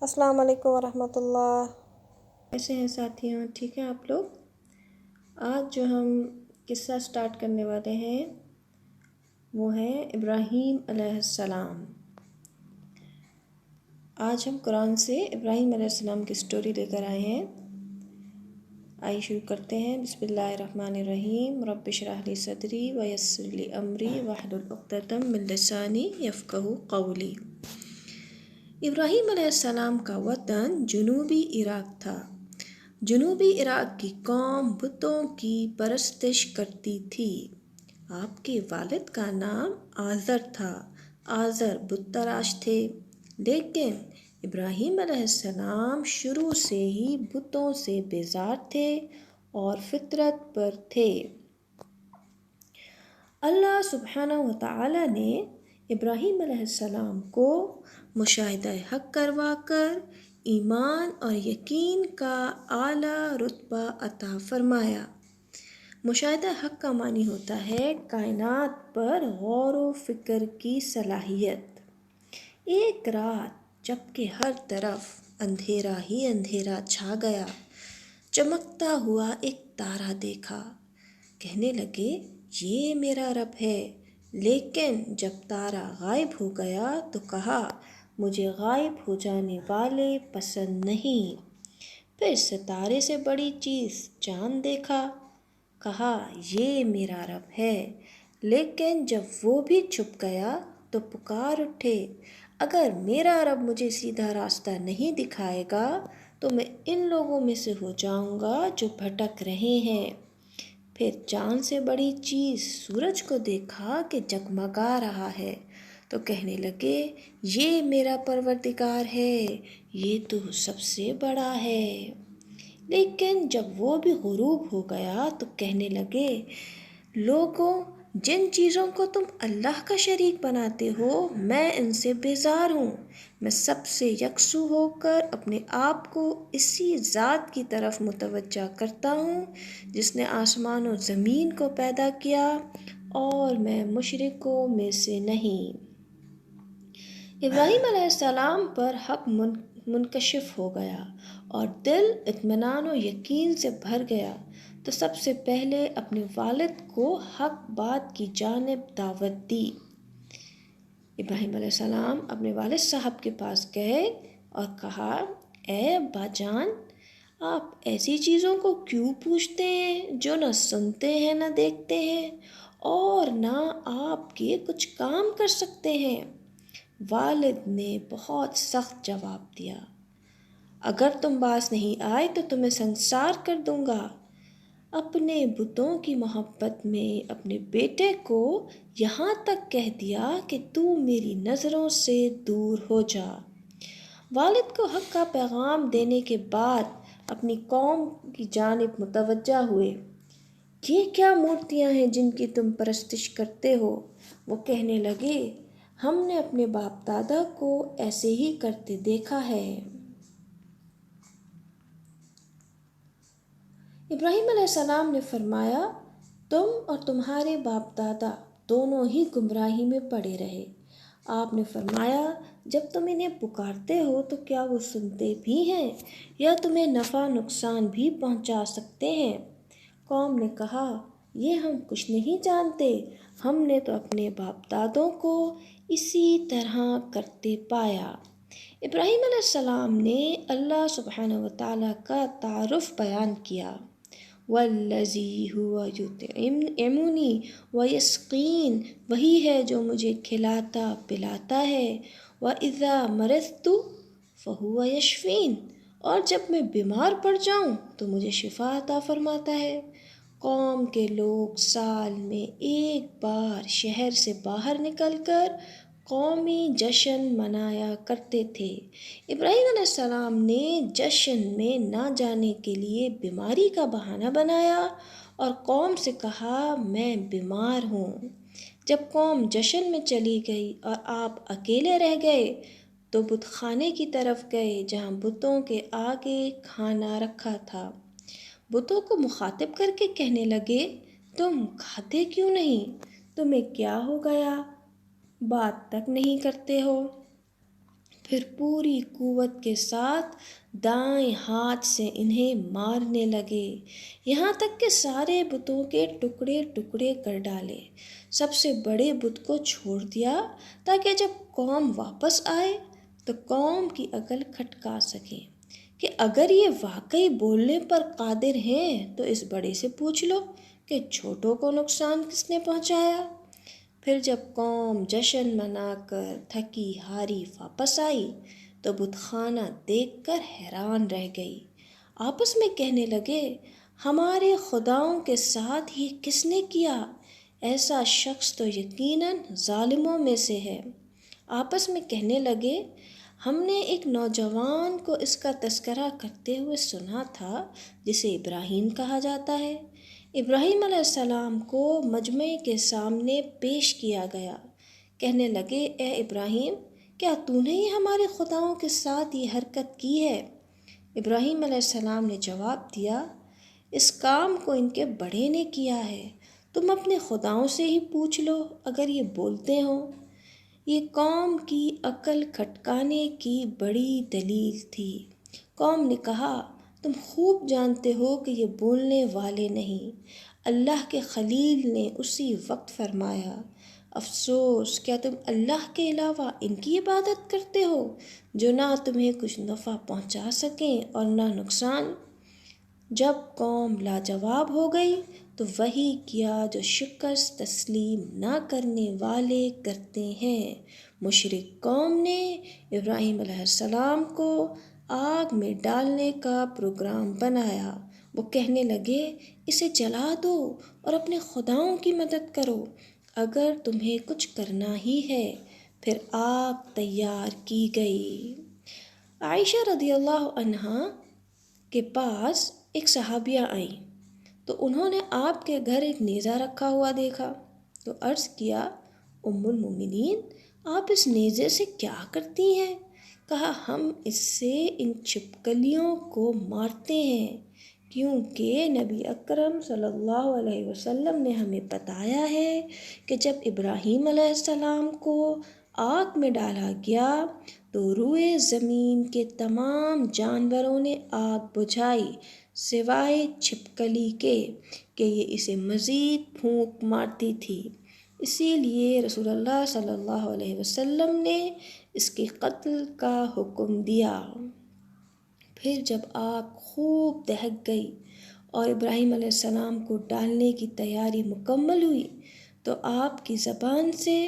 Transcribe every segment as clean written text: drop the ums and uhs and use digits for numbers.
السلام علیکم ورحمۃ اللہ۔ کیسے ہیں ساتھیوں؟ ٹھیک ہیں آپ لوگ؟ آج جو ہم قصہ سٹارٹ کرنے والے ہیں وہ ہے ابراہیم علیہ السلام۔ آج ہم قرآن سے ابراہیم علیہ السلام کی سٹوری لے کر آئے ہیں۔ آئیے شروع کرتے ہیں۔ بسم اللہ الرحمن الرحیم۔ رب اشرح لی صدری ویسر لی امری واحلل عقدۃ من لسانی یفقہوا قولی۔ ابراہیم علیہ السلام کا وطن جنوبی عراق تھا۔ جنوبی عراق کی قوم بتوں کی پرستش کرتی تھی۔ آپ کے والد کا نام آزر تھا۔ آزر بت تراش تھے، لیکن ابراہیم علیہ السلام شروع سے ہی بتوں سے بیزار تھے اور فطرت پر تھے۔ اللہ سبحانہ وتعالی نے ابراہیم علیہ السلام کو مشاہدہ حق کروا کر ایمان اور یقین کا اعلیٰ رتبہ عطا فرمایا۔ مشاہدہ حق کا معنی ہوتا ہے کائنات پر غور و فکر کی صلاحیت۔ ایک رات جب کہ ہر طرف اندھیرا ہی اندھیرا چھا گیا، چمکتا ہوا ایک تارا دیکھا۔ کہنے لگے یہ میرا رب ہے، لیکن جب تارا غائب ہو گیا تو کہا مجھے غائب ہو جانے والے پسند نہیں۔ پھر ستارے سے بڑی چیز چاند دیکھا، کہا یہ میرا رب ہے، لیکن جب وہ بھی چھپ گیا تو پکار اٹھے اگر میرا رب مجھے سیدھا راستہ نہیں دکھائے گا تو میں ان لوگوں میں سے ہو جاؤں گا جو بھٹک رہے ہیں۔ پھر چاند سے بڑی چیز سورج کو دیکھا کہ جگمگا رہا ہے تو کہنے لگے یہ میرا پروردگار ہے، یہ تو سب سے بڑا ہے۔ لیکن جب وہ بھی غروب ہو گیا تو کہنے لگے لوگوں، جن چیزوں کو تم اللہ کا شریک بناتے ہو میں ان سے بیزار ہوں۔ میں سب سے یکسو ہو کر اپنے آپ کو اسی ذات کی طرف متوجہ کرتا ہوں جس نے آسمان و زمین کو پیدا کیا، اور میں مشرکوں میں سے نہیں۔ ابراہیم علیہ السلام پر حق منکشف ہو گیا اور دل اطمینان و یقین سے بھر گیا تو سب سے پہلے اپنے والد کو حق بات کی جانب دعوت دی۔ ابراہیم علیہ السلام اپنے والد صاحب کے پاس گئے اور کہا اے ابا جان، آپ ایسی چیزوں کو کیوں پوچھتے ہیں جو نہ سنتے ہیں نہ دیکھتے ہیں اور نہ آپ کے کچھ کام کر سکتے ہیں؟ والد نے بہت سخت جواب دیا، اگر تم باز نہیں آئے تو تمہیں سنسار کر دوں گا۔ اپنے بتوں کی محبت میں اپنے بیٹے کو یہاں تک کہہ دیا کہ تو میری نظروں سے دور ہو جا۔ والد کو حق کا پیغام دینے کے بعد اپنی قوم کی جانب متوجہ ہوئے۔ یہ کیا مورتیاں ہیں جن کی تم پرستش کرتے ہو؟ وہ کہنے لگے ہم نے اپنے باپ دادا کو ایسے ہی کرتے دیکھا ہے۔ ابراہیم علیہ السلام نے فرمایا تم اور تمہارے باپ دادا دونوں ہی گمراہی میں پڑے رہے۔ آپ نے فرمایا جب تم انہیں پکارتے ہو تو کیا وہ سنتے بھی ہیں یا تمہیں نفع نقصان بھی پہنچا سکتے ہیں؟ قوم نے کہا یہ ہم کچھ نہیں جانتے، ہم نے تو اپنے باپ دادوں کو اسی طرح کرتے پایا۔ ابراہیم علیہ السلام نے اللہ سبحانہ وتعالی کا تعارف بیان کیا، والذی هو یطعمنی ویسقین، وہی ہے جو مجھے کھلاتا پلاتا ہے، وَإِذَا مَرِضْتُ فَهُوَ یشفین، اور جب میں بیمار پڑ جاؤں تو مجھے شفا عطا فرماتا ہے۔ قوم کے لوگ سال میں ایک بار شہر سے باہر نکل کر قومی جشن منایا کرتے تھے۔ ابراہیم علیہ السلام نے جشن میں نہ جانے کے لیے بیماری کا بہانہ بنایا اور قوم سے کہا میں بیمار ہوں۔ جب قوم جشن میں چلی گئی اور آپ اکیلے رہ گئے تو بت خانے کی طرف گئے جہاں بتوں کے آگے کھانا رکھا تھا۔ بتوں کو مخاطب کر کے کہنے لگے تم کھاتے کیوں نہیں؟ تمہیں کیا ہو گیا؟ بات تک نہیں کرتے ہو؟ پھر پوری قوت کے ساتھ دائیں ہاتھ سے انہیں مارنے لگے، یہاں تک کہ سارے بتوں کے ٹکڑے ٹکڑے کر ڈالے۔ سب سے بڑے بت کو چھوڑ دیا تاکہ جب قوم واپس آئے تو قوم کی عقل کھٹکا سکیں کہ اگر یہ واقعی بولنے پر قادر ہیں تو اس بڑے سے پوچھ لو کہ چھوٹوں کو نقصان کس نے پہنچایا۔ پھر جب قوم جشن منا کر تھکی ہاری واپس آئی تو بت خانہ دیکھ کر حیران رہ گئی، آپس میں کہنے لگے ہمارے خداؤں کے ساتھ یہ کس نے کیا؟ ایسا شخص تو یقیناً ظالموں میں سے ہے۔ آپس میں کہنے لگے ہم نے ایک نوجوان کو اس کا تذکرہ کرتے ہوئے سنا تھا جسے ابراہیم کہا جاتا ہے۔ ابراہیم علیہ السلام کو مجمع کے سامنے پیش کیا گیا، کہنے لگے اے ابراہیم، کیا تو نے ہی ہمارے خداؤں کے ساتھ یہ حرکت کی ہے؟ ابراہیم علیہ السلام نے جواب دیا اس کام کو ان کے بڑے نے کیا ہے، تم اپنے خداؤں سے ہی پوچھ لو اگر یہ بولتے ہوں۔ یہ قوم کی عقل کھٹکانے کی بڑی دلیل تھی۔ قوم نے کہا تم خوب جانتے ہو کہ یہ بولنے والے نہیں۔ اللہ کے خلیل نے اسی وقت فرمایا افسوس، کیا تم اللہ کے علاوہ ان کی عبادت کرتے ہو جو نہ تمہیں کچھ نفع پہنچا سکیں اور نہ نقصان؟ جب قوم لاجواب ہو گئی تو وہی کیا جو شکست تسلیم نہ کرنے والے کرتے ہیں۔ مشرک قوم نے ابراہیم علیہ السلام کو آگ میں ڈالنے کا پروگرام بنایا۔ وہ کہنے لگے اسے جلا دو اور اپنے خداؤں کی مدد کرو اگر تمہیں کچھ کرنا ہی ہے۔ پھر آگ تیار کی گئی۔ عائشہ رضی اللہ عنہا کے پاس ایک صحابیہ آئیں تو انہوں نے آپ کے گھر ایک نیزہ رکھا ہوا دیکھا تو عرض کیا ام المومنین، آپ اس نیزے سے کیا کرتی ہیں؟ کہا ہم اس سے ان چھپکلیوں کو مارتے ہیں، کیونکہ نبی اکرم صلی اللہ علیہ وسلم نے ہمیں بتایا ہے کہ جب ابراہیم علیہ السلام کو آگ میں ڈالا گیا تو روئے زمین کے تمام جانوروں نے آگ بجھائی سوائے چھپکلی کے کہ یہ اسے مزید پھونک مارتی تھی، اسی لیے رسول اللہ صلی اللہ علیہ وسلم نے اس کے قتل کا حکم دیا۔ پھر جب آگ خوب دہک گئی اور ابراہیم علیہ السلام کو ڈالنے کی تیاری مکمل ہوئی تو آپ کی زبان سے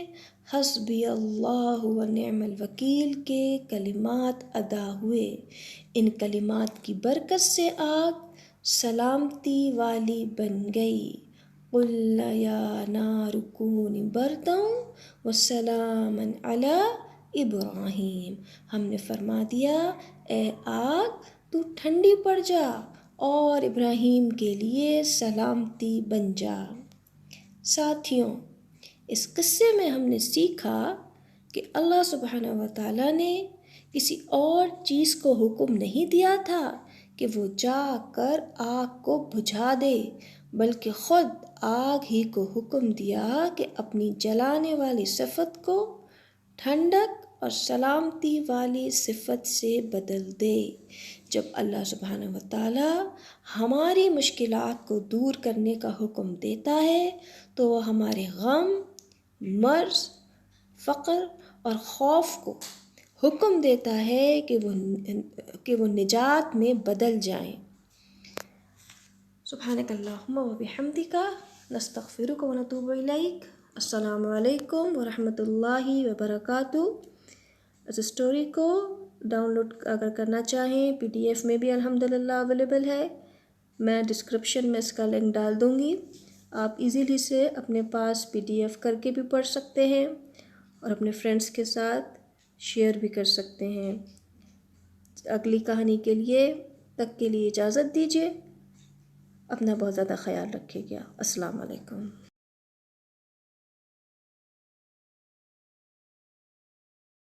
حسبی اللہ و نعم الوکیل کے کلمات ادا ہوئے۔ ان کلمات کی برکت سے آگ سلامتی والی بن گئی۔ قُلْنَا يَا نَارُ كُونِي بَرْدًا وَسَلَامًا عَلَىٰ ابراہیم، ہم نے فرما دیا اے آگ تو ٹھنڈی پڑ جا اور ابراہیم کے لیے سلامتی بن جا۔ ساتھیوں، اس قصے میں ہم نے سیکھا کہ اللہ سبحانہ و تعالیٰ نے کسی اور چیز کو حکم نہیں دیا تھا کہ وہ جا کر آگ کو بجھا دے، بلکہ خود آگ ہی کو حکم دیا کہ اپنی جلانے والی صفت کو ٹھنڈک اور سلامتی والی صفت سے بدل دے۔ جب اللہ سبحانہ و تعالیٰ ہماری مشکلات کو دور کرنے کا حکم دیتا ہے تو وہ ہمارے غم، مرض، فقر اور خوف کو حکم دیتا ہے کہ وہ نجات میں بدل جائیں۔ سبحانک اللہم و بحمدک نستغفرک و نتوب الیک۔ السلام علیکم ورحمۃ اللہ وبرکاتہ۔ اس اسٹوری کو ڈاؤن لوڈ اگر کرنا چاہیں PDF میں بھی الحمدللہ اویلیبل ہے، میں ڈسکرپشن میں اس کا لنک ڈال دوں گی، آپ ایزیلی سے اپنے پاس PDF کر کے بھی پڑھ سکتے ہیں اور اپنے فرینڈس کے ساتھ شیئر بھی کر سکتے ہیں۔ اگلی کہانی کے لیے تک کے لیے اجازت دیجیے، اپنا بہت زیادہ خیال رکھیے گا۔ السلام علیکم۔